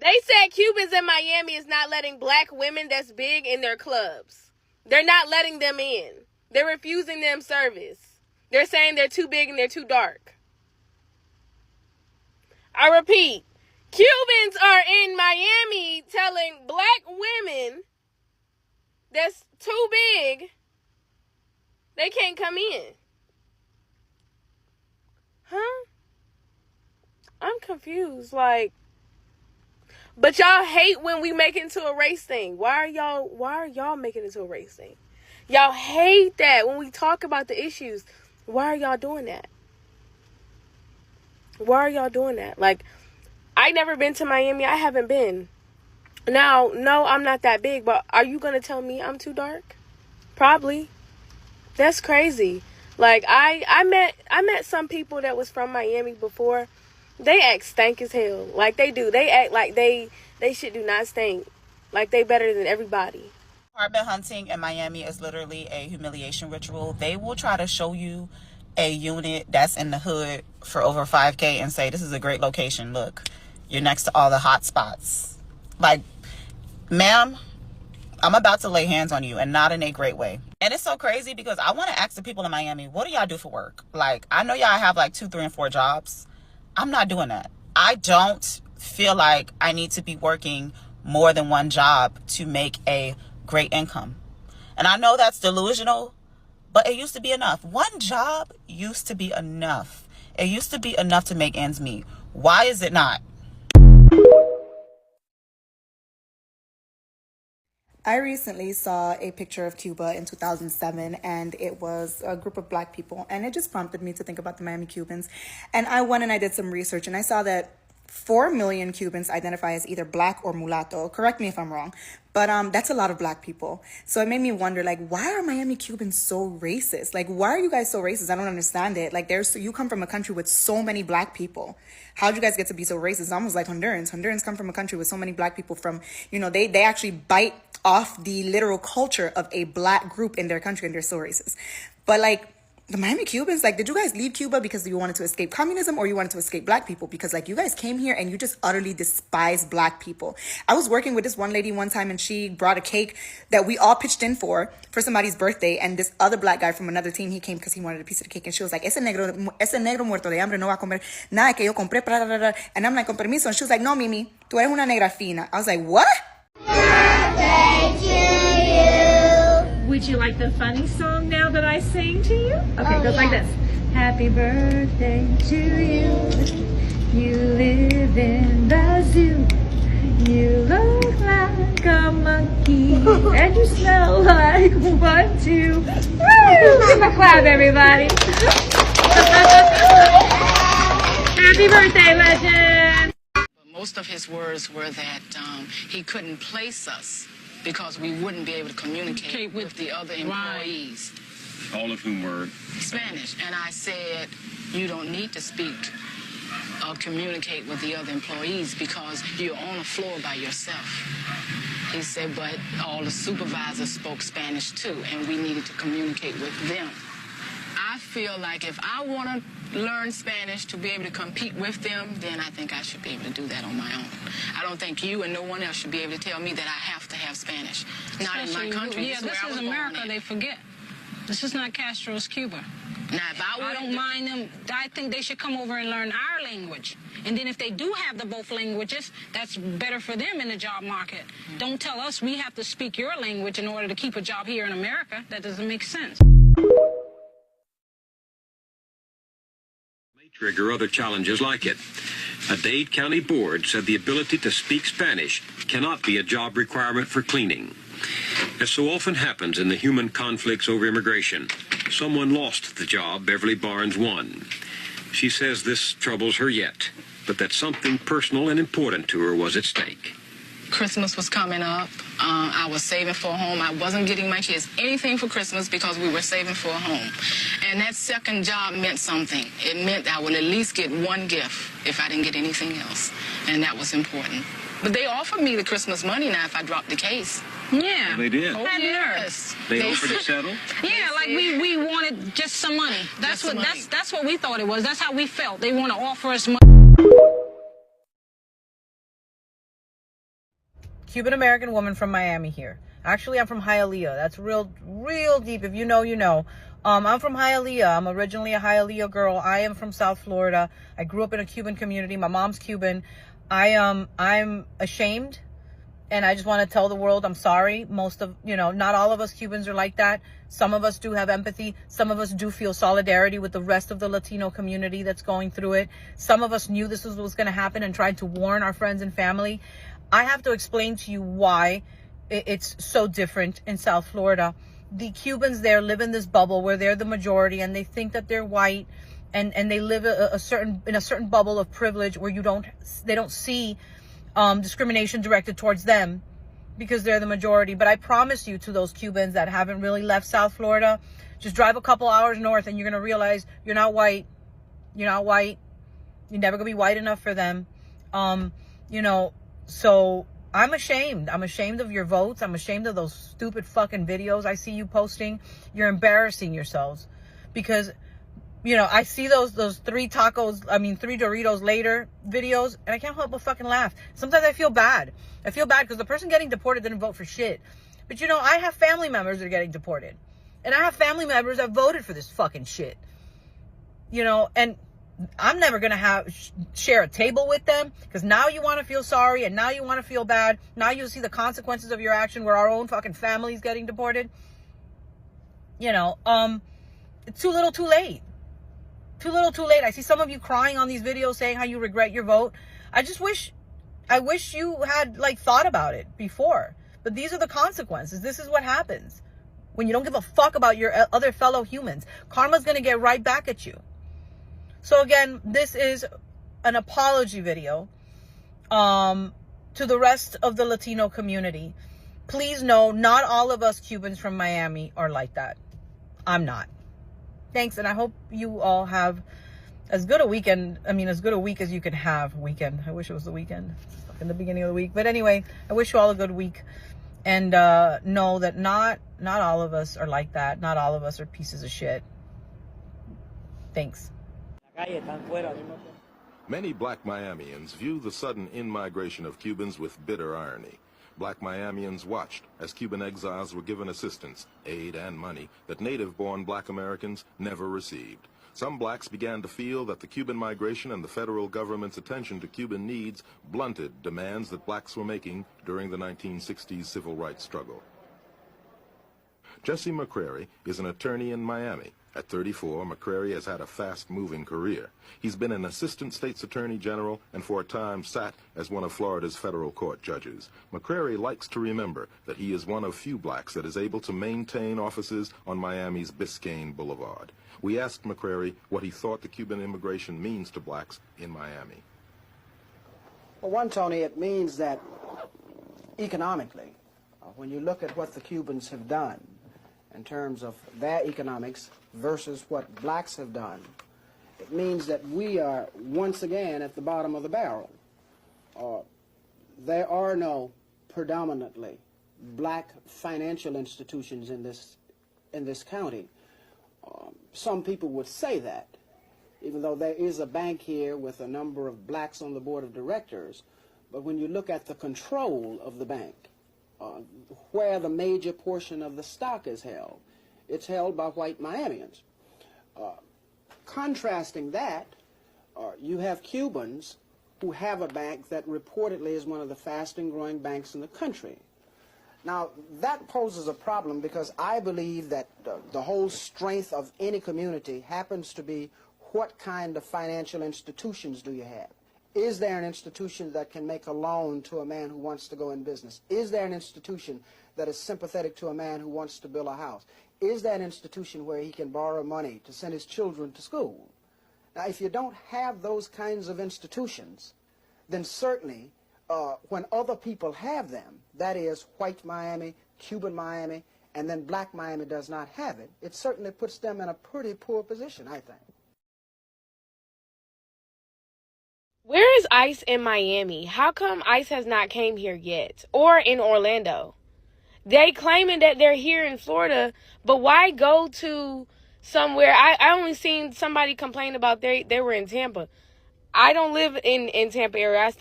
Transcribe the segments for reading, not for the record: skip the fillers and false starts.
They said Cubans in Miami is not letting black women that's big in their clubs. They're not letting them in. They're refusing them service. They're saying they're too big and they're too dark. I repeat, Cubans are in Miami telling black women that's too big, they can't come in. Huh? I'm confused. Like, but y'all hate when we make it into a race thing. Why are y'all making it into a race thing? Y'all hate that when we talk about the issues. Why are y'all doing that? Why are y'all doing that? Like, I never been to Miami. I haven't been. Now, no, I'm not that big, but are you going to tell me I'm too dark? Probably. That's crazy. Like, I met some people that was from Miami before. They act stank as hell. Like they do. They act like they shit do not stink. Like they better than everybody. Apartment hunting in Miami is literally a humiliation ritual. They will try to show you a unit that's in the hood for over $5K and say, this is a great location. Look, you're next to all the hot spots. Like, ma'am, I'm about to lay hands on you, and not in a great way. And it's so crazy because I want to ask the people in Miami, what do y'all do for work? Like, I know y'all have like 2, 3, and 4 jobs. I'm not doing that. I don't feel like I need to be working more than one job to make a great income. And I know that's delusional, but it used to be enough. One job used to be enough. It used to be enough to make ends meet. Why is it not? I recently saw a picture of Cuba in 2007, and it was a group of black people, and it just prompted me to think about the Miami Cubans. And I went and I did some research, and I saw that 4 million Cubans identify as either black or mulatto. Correct me if I'm wrong, but that's a lot of black people. So it made me wonder, like, why are Miami Cubans so racist? Like, why are you guys so racist? I don't understand it. Like, you come from a country with so many black people. How'd you guys get to be so racist? It's almost like Hondurans. Hondurans come from a country with so many black people from, you know, they actually bite off the literal culture of a black group in their country, and they're so racist. But like, the Miami Cubans, like, did you guys leave Cuba because you wanted to escape communism, or you wanted to escape black people? Because like, you guys came here and you just utterly despise black people. I was working with this one lady one time, and she brought a cake that we all pitched in for somebody's birthday. And this other black guy from another team, he came because he wanted a piece of the cake. And she was like, ese negro muerto de hambre no va a comer nada que yo compré. And I'm like, con permiso. And she was like, no, Mimi, tú eres una negra fina. I was like, what? Would you like the funny song now that I sing to you? Okay, it goes like this. Happy birthday to you. You live in the zoo. You look like a monkey. And you smell like one, two. Woo! Give a clap, everybody. Happy birthday, legend. Most of his words were that he couldn't place us because we wouldn't be able to communicate with the other employees. Right. All of whom were Spanish. And I said, you don't need to speak or communicate with the other employees because you're on the floor by yourself. He said, but all the supervisors spoke Spanish too, and we needed to communicate with them. I feel like if I want to learn Spanish to be able to compete with them, then I think I should be able to do that on my own. I don't think you and no one else should be able to tell me that I have to have Spanish. Not in my country. Yeah, this is America, they forget. This is not Castro's Cuba. Now, if I don't mind them. I think they should come over and learn our language. And then if they do have the both languages, that's better for them in the job market. Don't tell us we have to speak your language in order to keep a job here in America. That doesn't make sense. trigger other challenges like it. A Dade County board said the ability to speak Spanish cannot be a job requirement for cleaning. As so often happens in the human conflicts over immigration, someone lost the job Beverly Barnes won. She says this troubles her yet, but that something personal and important to her was at stake. Christmas was coming up. I was saving for a home. I wasn't getting my kids anything for Christmas because we were saving for a home. And that second job meant something. It meant I would at least get one gift if I didn't get anything else. And that was important. But they offered me the Christmas money now if I dropped the case. Yeah. Well, they did. Oh, yes. They offered to settle? Yeah, like we wanted just some money. That's what we thought it was. That's how we felt. They want to offer us money. Cuban American woman from Miami here. Actually, I'm from Hialeah. That's real deep. If you know, you know. I'm from Hialeah. I'm originally a Hialeah girl. I am from South Florida. I grew up in a Cuban community. My mom's Cuban. I'm ashamed, and I just want to tell the world I'm sorry. Not all of us Cubans are like that. Some of us do have empathy. Some of us do feel solidarity with the rest of the Latino community that's going through it. Some of us knew this was going to happen and tried to warn our friends and family. I have to explain to you why it's so different in South Florida. The Cubans there live in this bubble where they're the majority, and they think that they're white, and they live in a certain bubble of privilege where they don't see discrimination directed towards them because they're the majority. But I promise you, to those Cubans that haven't really left South Florida, just drive a couple hours north and you're going to realize you're not white. You're not white. You're never going to be white enough for them. So I'm ashamed. I'm ashamed of your votes. I'm ashamed of those stupid fucking videos I see you posting. You're embarrassing yourselves because, I see those three Doritos later videos, and I can't help but fucking laugh. Sometimes I feel bad. I feel bad because the person getting deported didn't vote for shit. But, I have family members that are getting deported. And I have family members that voted for this fucking shit. And I'm never going to share a table with them because now you want to feel sorry and now you want to feel bad. Now you see the consequences of your action where our own fucking family's getting deported. It's too little too late. Too little too late. I see some of you crying on these videos saying how you regret your vote. I wish you had thought about it before. But these are the consequences. This is what happens when you don't give a fuck about your other fellow humans. Karma's going to get right back at you. So again, this is an apology video to the rest of the Latino community. Please know, not all of us Cubans from Miami are like that. I'm not. Thanks, and I hope you all have as good a weekend. As good a week as you can have. Weekend. I wish it was the weekend. It's in the beginning of the week. But anyway, I wish you all a good week. And know that not all of us are like that. Not all of us are pieces of shit. Thanks. Many black Miamians view the sudden in-migration of Cubans with bitter irony. Black Miamians watched as Cuban exiles were given assistance, aid, and money that native-born black Americans never received. Some blacks began to feel that the Cuban migration and the federal government's attention to Cuban needs blunted demands that blacks were making during the 1960s civil rights struggle. Jesse McCrary is an attorney in Miami. At 34, McCrary has had a fast-moving career. He's been an assistant state's attorney general and for a time sat as one of Florida's federal court judges. McCrary likes to remember that he is one of few blacks that is able to maintain offices on Miami's Biscayne Boulevard. We asked McCrary what he thought the Cuban immigration means to blacks in Miami. Well, one, Tony, it means that economically, when you look at what the Cubans have done in terms of their economics versus what blacks have done, it means that we are once again at the bottom of the barrel. There are no predominantly black financial institutions in this county. Some people would say that, even though there is a bank here with a number of blacks on the board of directors, but when you look at the control of the bank, where the major portion of the stock is held, it's held by white Miamians. Contrasting that, you have Cubans who have a bank that reportedly is one of the fastest growing banks in the country. Now, that poses a problem because I believe that the whole strength of any community happens to be what kind of financial institutions do you have? Is there an institution that can make a loan to a man who wants to go in business? Is there an institution that is sympathetic to a man who wants to build a house? Is there an institution where he can borrow money to send his children to school? Now, if you don't have those kinds of institutions, then certainly when other people have them, that is white Miami, Cuban Miami, and then black Miami does not have it, it certainly puts them in a pretty poor position, I think. Where is ICE in Miami? How come ICE has not came here yet? Or in Orlando? They claiming that they're here in Florida, but why go to somewhere? I only seen somebody complain about they were in Tampa. I don't live in Tampa area.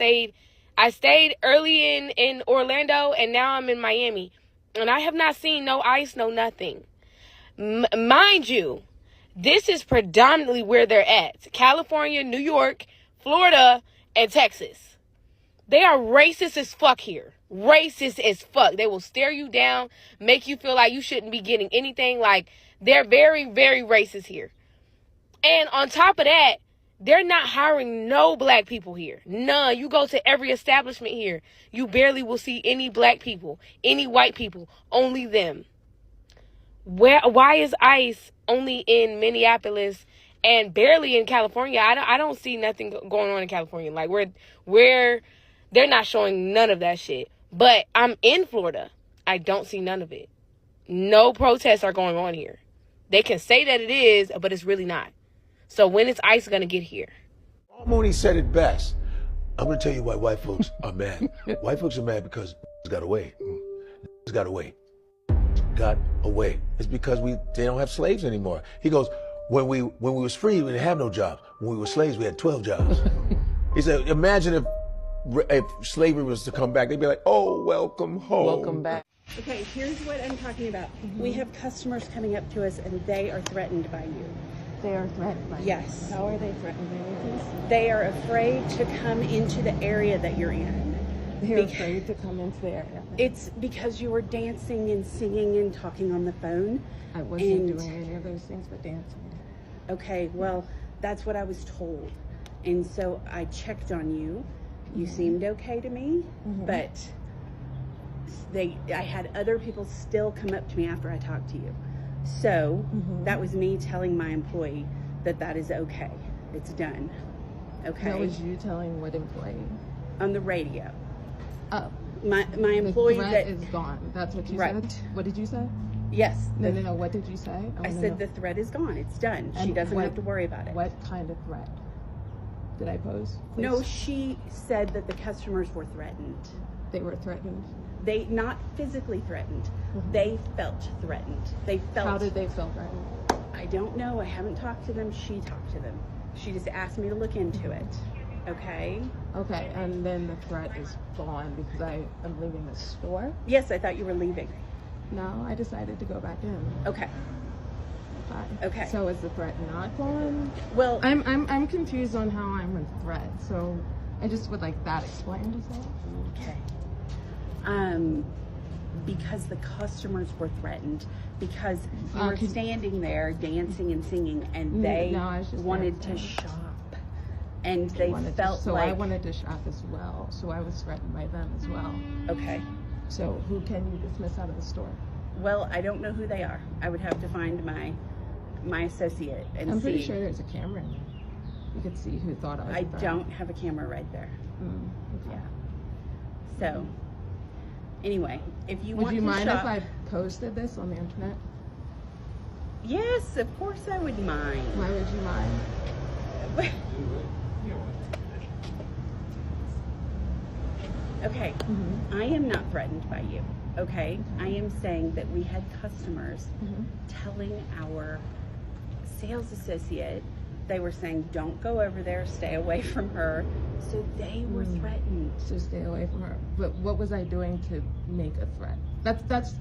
I stayed early in Orlando, and now I'm in Miami. And I have not seen no ICE, no nothing. Mind you, this is predominantly where they're at. California, New York, Florida, and Texas. They are racist as fuck here. Racist as fuck. They will stare you down, make you feel like you shouldn't be getting anything. Like, they're very, very racist here. And on top of that, they're not hiring no black people here. None. You go to every establishment here, you barely will see any black people, any white people, only them. Why is ICE only in Minneapolis and barely in California? I don't see nothing going on in California. Like, where they're not showing none of that shit. But I'm in Florida. I don't see none of it. No protests are going on here. They can say that it is, but it's really not. So when is ICE going to get here? Mooney said it best. I'm going to tell you why white folks are mad. White folks are mad because got away. Got away. Got away. It's because they don't have slaves anymore. He goes, when we was free, we didn't have no jobs. When we were slaves, we had 12 jobs. He said, imagine if slavery was to come back, they'd be like, oh, welcome home. Welcome back. Okay, here's what I'm talking about. We have customers coming up to us and they are threatened by you. They are threatened by you? Yes. How are they threatened by you? They are afraid to come into the area that you're in. They're afraid to come into the area. It's because you were dancing and singing and talking on the phone. I wasn't doing any of those things but dancing. Okay, well, that's what I was told. And so I checked on you. You seemed okay to me, but I had other people still come up to me after I talked to you. So that was me telling my employee that is okay. It's done. Okay. That was you telling what employee? On the radio. Oh. My employee the threat is gone. That's what you said? What did you say? Yes. No. What did you say? I said the threat is gone. It's done. She doesn't have to worry about it. What kind of threat did I pose? Please? No, she said that the customers were threatened. They were threatened? They not physically threatened. They felt threatened. They felt. How did they feel threatened? I don't know. I haven't talked to them. She talked to them. She just asked me to look into it. Okay. Okay, and then the threat is gone because I am leaving the store? Yes, I thought you were leaving. No, I decided to go back in. Okay. Fine. Okay. So is the threat not gone? Well, I'm confused on how I'm a threat. So I just would like that explained as well. Okay. Because the customers were threatened, because you were standing there dancing and singing, and they wanted to shop, and they felt so like. I wanted to shop as well, so I was threatened by them as well. Okay. So who can you dismiss out of the store? Well, I don't know who they are. I would have to find my associate and see. I'm pretty sure there's a camera in there. You could see who thought I was. I don't have a camera right there. Okay. Yeah. So. Anyway, if you want to Would you mind shop, if I posted this on the internet? Yes, of course I would mind. Why would you mind? Okay, I am not threatened by you, okay? I am saying that we had customers telling our sales associate, they were saying, don't go over there, stay away from her. So they were threatened. So stay away from her. But what was I doing to make a threat? That's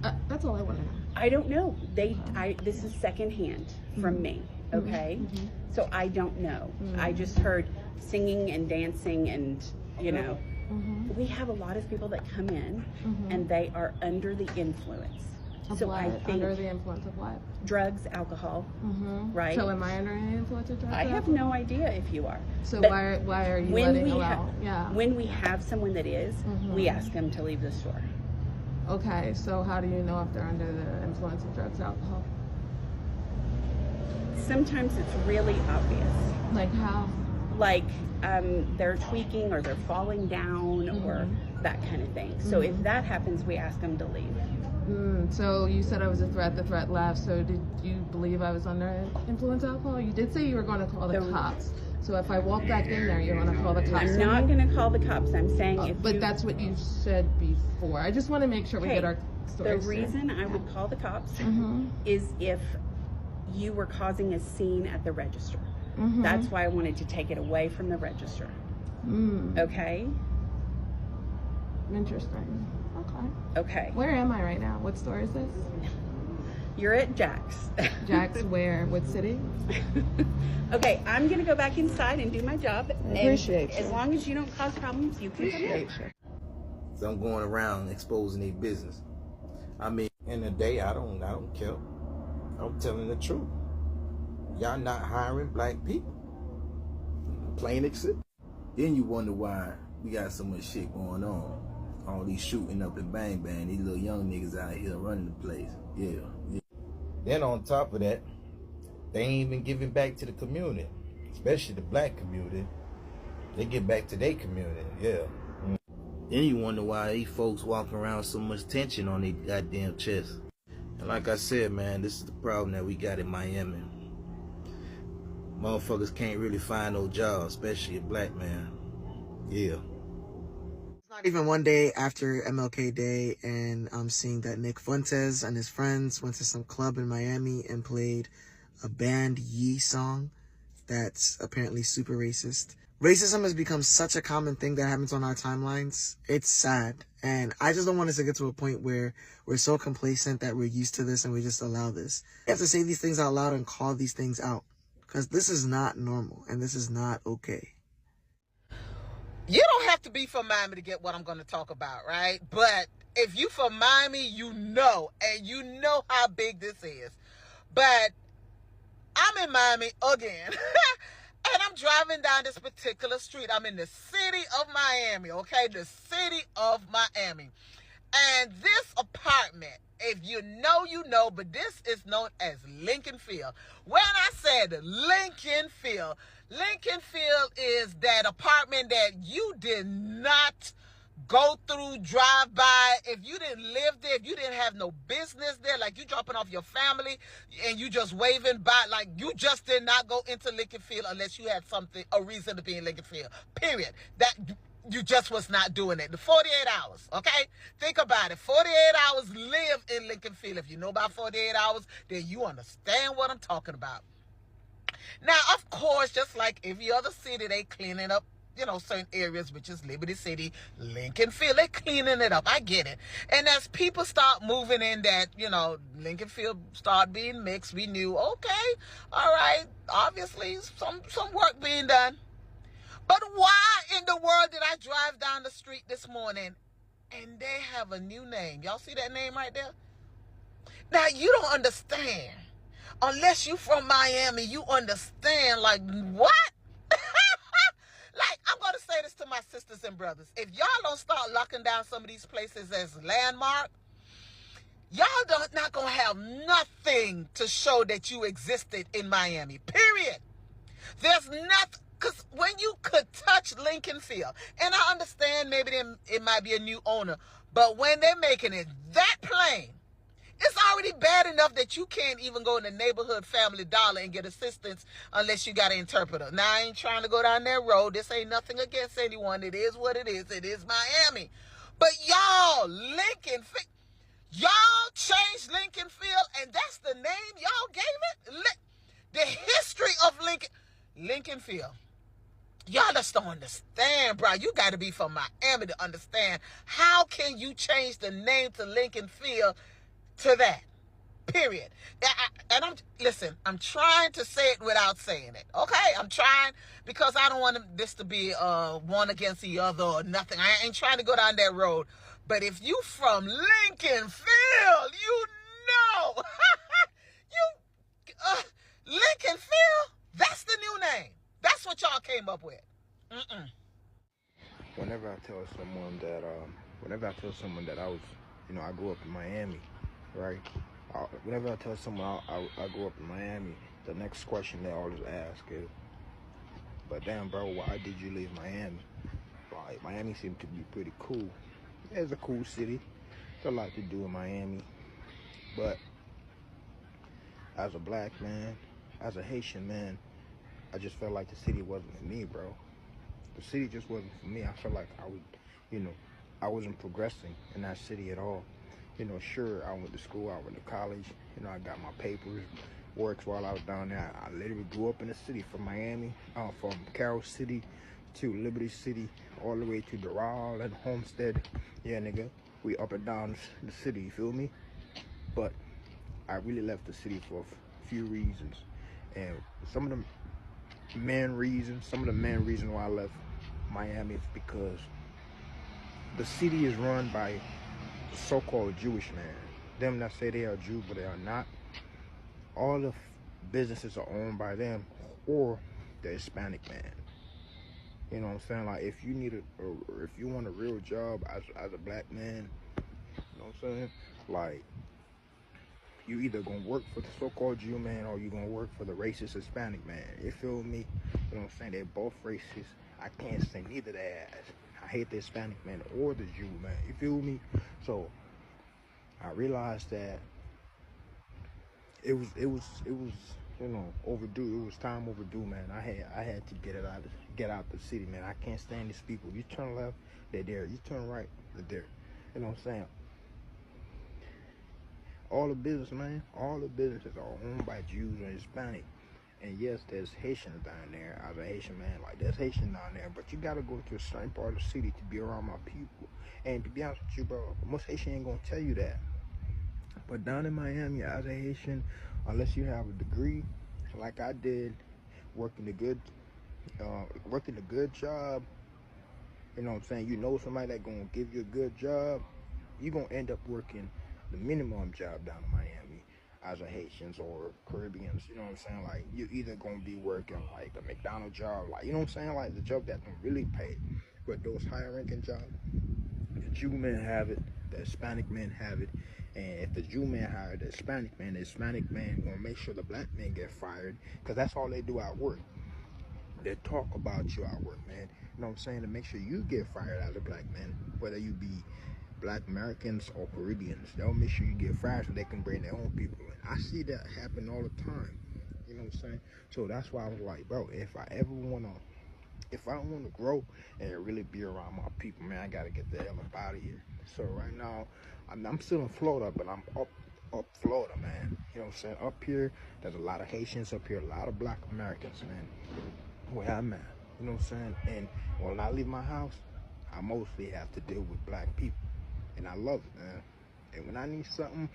all I want to know. I don't know. This is secondhand from me, okay? So I don't know. I just heard singing and dancing and, you know. We have a lot of people that come in and they are under the influence. So I think under the influence of what? Drugs, alcohol, right? So am I under the influence of drugs? I have no idea if you are. So but why are you letting allow? When we have someone that is, we ask them to leave the store. Okay, so how do you know if they're under the influence of drugs, alcohol? Sometimes it's really obvious. Like how? Like they're tweaking or they're falling down or that kind of thing. So if that happens, we ask them to leave. So you said I was a threat, the threat left. So did you believe I was under influence of alcohol? You did say you were going to call the cops. So if I walk back in there, you're going to call the cops? I'm not going to call the cops. I'm saying but that's what you said before. I just want to make sure we get our stories. The reason I would call the cops is if you were causing a scene at the register. That's why I wanted to take it away from the register. Okay? Interesting. Okay. Okay. Where am I right now? What store is this? You're at Jack's. Jack's where? What city? Okay, I'm gonna go back inside and do my job. I appreciate you. As long as you don't cause problems, you can come in. So I'm going around exposing their business. I mean, in the day, I don't care. I'm telling the truth. Y'all not hiring black people. Plain and simple. Then you wonder why we got so much shit going on. All these shooting up and bang bang. These little young niggas out here running the place. Yeah. Then on top of that, they ain't even giving back to the community, especially the black community. They give back to their community. Yeah. Then you wonder why these folks walking around with so much tension on their goddamn chest. And like I said, man, this is the problem that we got in Miami. Motherfuckers can't really find no job, especially a black man. Yeah. It's not even one day after MLK Day, and I'm seeing that Nick Fuentes and his friends went to some club in Miami and played a banned Yee song that's apparently super racist. Racism has become such a common thing that happens on our timelines. It's sad. And I just don't want us to get to a point where we're so complacent that we're used to this and we just allow this. We have to say these things out loud and call these things out. Because this is not normal and this is not okay. You don't have to be from Miami to get what I'm going to talk about, right? But if you from Miami, you know, and you know how big this is. But I'm in Miami again. And I'm driving down this particular street. I'm in the city of Miami, okay? The city of Miami. And this apartment, if you know, you know, but this is known as Lincoln Field. When I said Lincoln Field is that apartment that you did not go through, drive by. If you didn't live there, if you didn't have no business there, like you dropping off your family and you just waving by, like you just did not go into Lincoln Field unless you had a reason to be in Lincoln Field, period. That you just was not doing it. The 48 hours, okay? Think about it. 48 hours live in Lincoln Field. If you know about 48 hours, then you understand what I'm talking about. Now, of course, just like every other city, they cleaning up, you know, certain areas, which is Liberty City, Lincoln Field. They cleaning it up. I get it. And as people start moving in that, you know, Lincoln Field start being mixed, we knew, okay, all right, obviously some work being done. But why in the world did I drive down the street this morning and they have a new name? Y'all see that name right there? Now, you don't understand. Unless you from Miami, you understand, like, what? Like, I'm going to say this to my sisters and brothers. If y'all don't start locking down some of these places as landmark, y'all not going to have nothing to show that you existed in Miami, period. There's nothing, because when you could touch Lincoln Field, and I understand maybe it might be a new owner, but when they're making it that plain, it's already bad enough that you can't even go in the neighborhood Family Dollar and get assistance unless you got an interpreter. Now, I ain't trying to go down that road. This ain't nothing against anyone. It is what it is. It is Miami. But y'all, y'all changed Lincoln Field, and that's the name y'all gave it? The history of Lincoln Field. Y'all just don't understand, bro. You got to be from Miami to understand. How can you change the name to Lincoln Field to that, period? Listen, I'm trying to say it without saying it, okay? I'm trying, because I don't want this to be one against the other or nothing. I ain't trying to go down that road. But if you from Lincoln Field, you know. Lincoln Field, that's the new name. That's what y'all came up with. Whenever I tell someone that I was, you know, I grew up in Miami, right? Whenever I tell someone I grew up in Miami, the next question they always ask is, but damn, bro, why did you leave Miami? Like, Miami seemed to be pretty cool. It's a cool city. There's a lot to do in Miami. But as a black man, as a Haitian man, I just felt like the city wasn't for me, bro. The city just wasn't for me. I felt like I wasn't progressing in that city at all. You know, sure, I went to school, I went to college, you know, I got my papers, works while I was down there. I literally grew up in the city, from Miami, from Carroll City to Liberty City, all the way to Doral and Homestead. Yeah, nigga, we up and down the city, you feel me? But I really left the city for a few reasons. And some of the main reasons why I left Miami is because the city is run by so-called Jewish man. Them that say they are Jew, but they are not. All the businesses are owned by them or the Hispanic man. You know what I'm saying? Like, if you need if you want a real job as a black man, you know what I'm saying? Like, you either gonna work for the so-called Jew man or you gonna work for the racist Hispanic man. You feel me? You know what I'm saying? They're both racist. I can't say neither their ass. I hate the Hispanic man or the Jew man. You feel me? So I realized that it was you know, overdue. It was time overdue, man. I had to get out the city, man. I can't stand these people. You turn left, they're there. You turn right, they're there. You know what I'm saying? All the businesses are owned by Jews and Hispanic. And yes, there's Haitians down there. As a Haitian man, like, there's Haitians down there, but you gotta go to a certain part of the city to be around my people. And to be honest with you, bro, most Haitians ain't gonna tell you that. But down in Miami, as a Haitian, unless you have a degree, like I did, working a good job, you know what I'm saying? You know somebody that gonna give you a good job, you gonna end up working the minimum job down in Miami as a Haitians or Caribbeans. You know what I'm saying? Like, you either gonna be working like a McDonald's job, like, you know what I'm saying? Like, the job that don't really pay, but those higher ranking jobs, the Jew men have it, the Hispanic men have it. And if the Jew man hired the Hispanic man gonna make sure the black men get fired, because that's all they do at work. They talk about you at work, man. You know what I'm saying? To make sure you get fired as a black man, whether you be Black Americans or Caribbeans. They'll make sure you get fired so they can bring their own people in. I see that happen all the time. You know what I'm saying? So that's why I was like, bro, if I want to grow and really be around my people, man, I got to get the hell up out of here. So right now, I'm still in Florida, but I'm up Florida, man. You know what I'm saying? Up here, there's a lot of Haitians up here, a lot of Black Americans, man, where I'm at. You know what I'm saying? And when I leave my house, I mostly have to deal with black people. And I love it, man. And when I need something,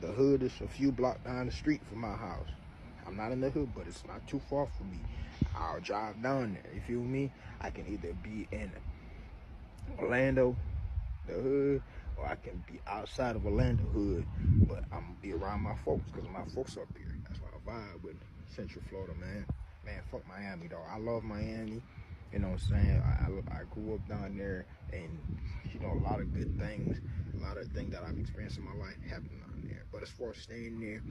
the hood is a few blocks down the street from my house. I'm not in the hood, but it's not too far from me. I'll drive down there, you feel me? I can either be in Orlando, the hood, or I can be outside of Orlando hood, but I'm gonna be around my folks, because my folks up here. That's why I vibe with Central Florida, man. Man, fuck Miami, dog. I love Miami. You know what I'm saying? I grew up down there, and, you know, a lot of good things, a lot of things that I've experienced in my life happened down there. But as far as staying there,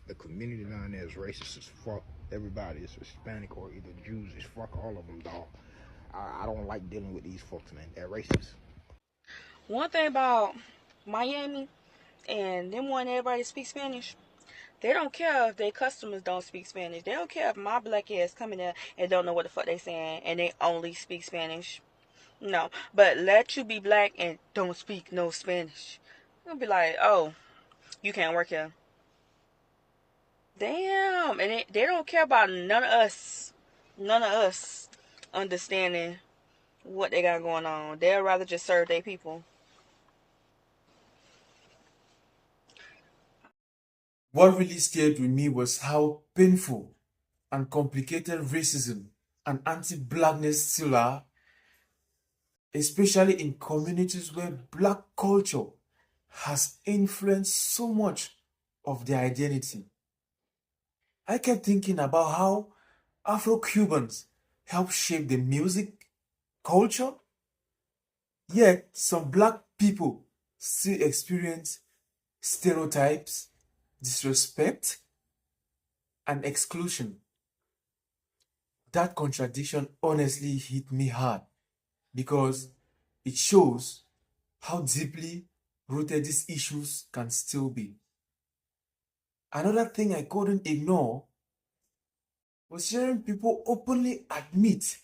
the community down there is racist as fuck. Everybody is Hispanic or either Jews as fuck, all of them, dog. I don't like dealing with these folks, man. They're racist. One thing about Miami and them wanting everybody to speak Spanish, they don't care if their customers don't speak Spanish. They don't care if my black ass come in there and don't know what the fuck they saying and they only speak Spanish. No. But let you be black and don't speak no Spanish. They'll be like, oh, you can't work here. Damn. And they don't care about none of us. None of us understanding what they got going on. They'd rather just serve their people. What really stayed with me was how painful and complicated racism and anti-blackness still are, especially in communities where black culture has influenced so much of their identity. I kept thinking about how Afro-Cubans helped shape the music culture, yet some black people still experience stereotypes, disrespect, and exclusion. That contradiction honestly hit me hard because it shows how deeply rooted these issues can still be. Another thing I couldn't ignore was hearing people openly admit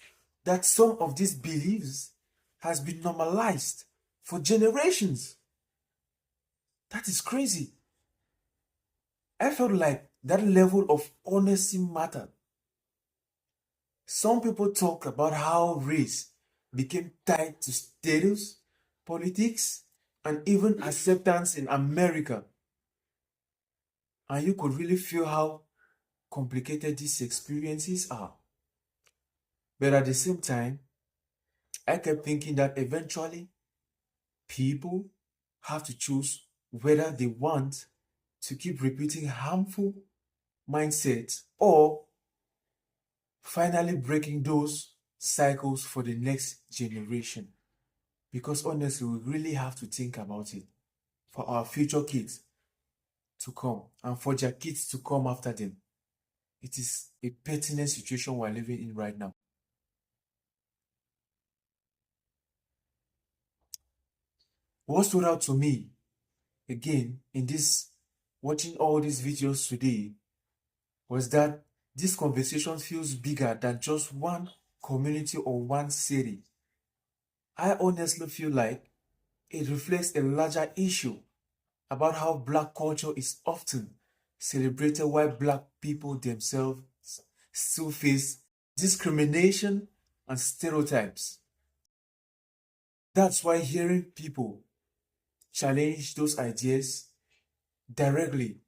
that some of these beliefs has been normalized for generations. That is crazy. I felt like that level of honesty mattered. Some people talk about how race became tied to status, politics, and even acceptance in America. And you could really feel how complicated these experiences are. But at the same time, I kept thinking that eventually people have to choose whether they want to keep repeating harmful mindsets or finally breaking those cycles for the next generation. Because honestly, we really have to think about it for our future kids to come and for their kids to come after them. It is a pertinent situation we're living in right now. What stood out to me, again, in this, watching all these videos today, was that this conversation feels bigger than just one community or one city. I honestly feel like it reflects a larger issue about how Black culture is often celebrated while Black people themselves still face discrimination and stereotypes. That's why hearing people challenge those ideas directly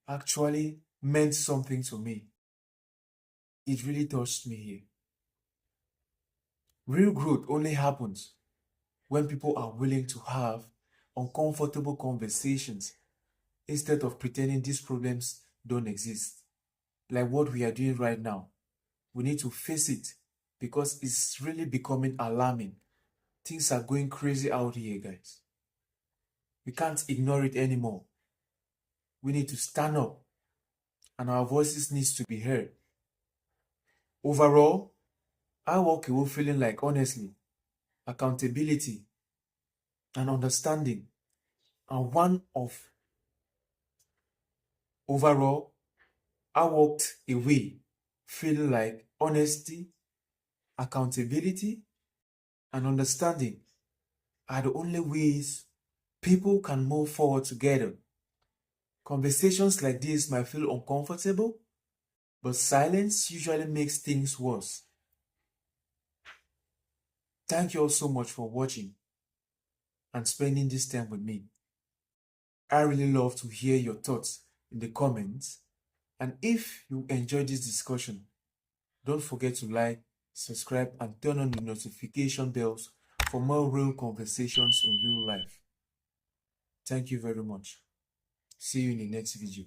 actually meant something to me. It really touched me here. Real growth only happens when people are willing to have uncomfortable conversations instead of pretending these problems don't exist. Like what we are doing right now. We need to face it because it's really becoming alarming. Things are going crazy out here, guys. We can't ignore it anymore. We need to stand up and our voices need to be heard. Overall, I walk away feeling like, honestly, accountability and understanding are one of. Overall, I walked away feeling like honesty, accountability, and understanding are the only ways people can move forward together. Conversations like this might feel uncomfortable, but silence usually makes things worse. Thank you all so much for watching and spending this time with me. I really love to hear your thoughts in the comments. And if you enjoyed this discussion, don't forget to like, subscribe, and turn on the notification bells for more real conversations in real life. Thank you very much. See you in the next video.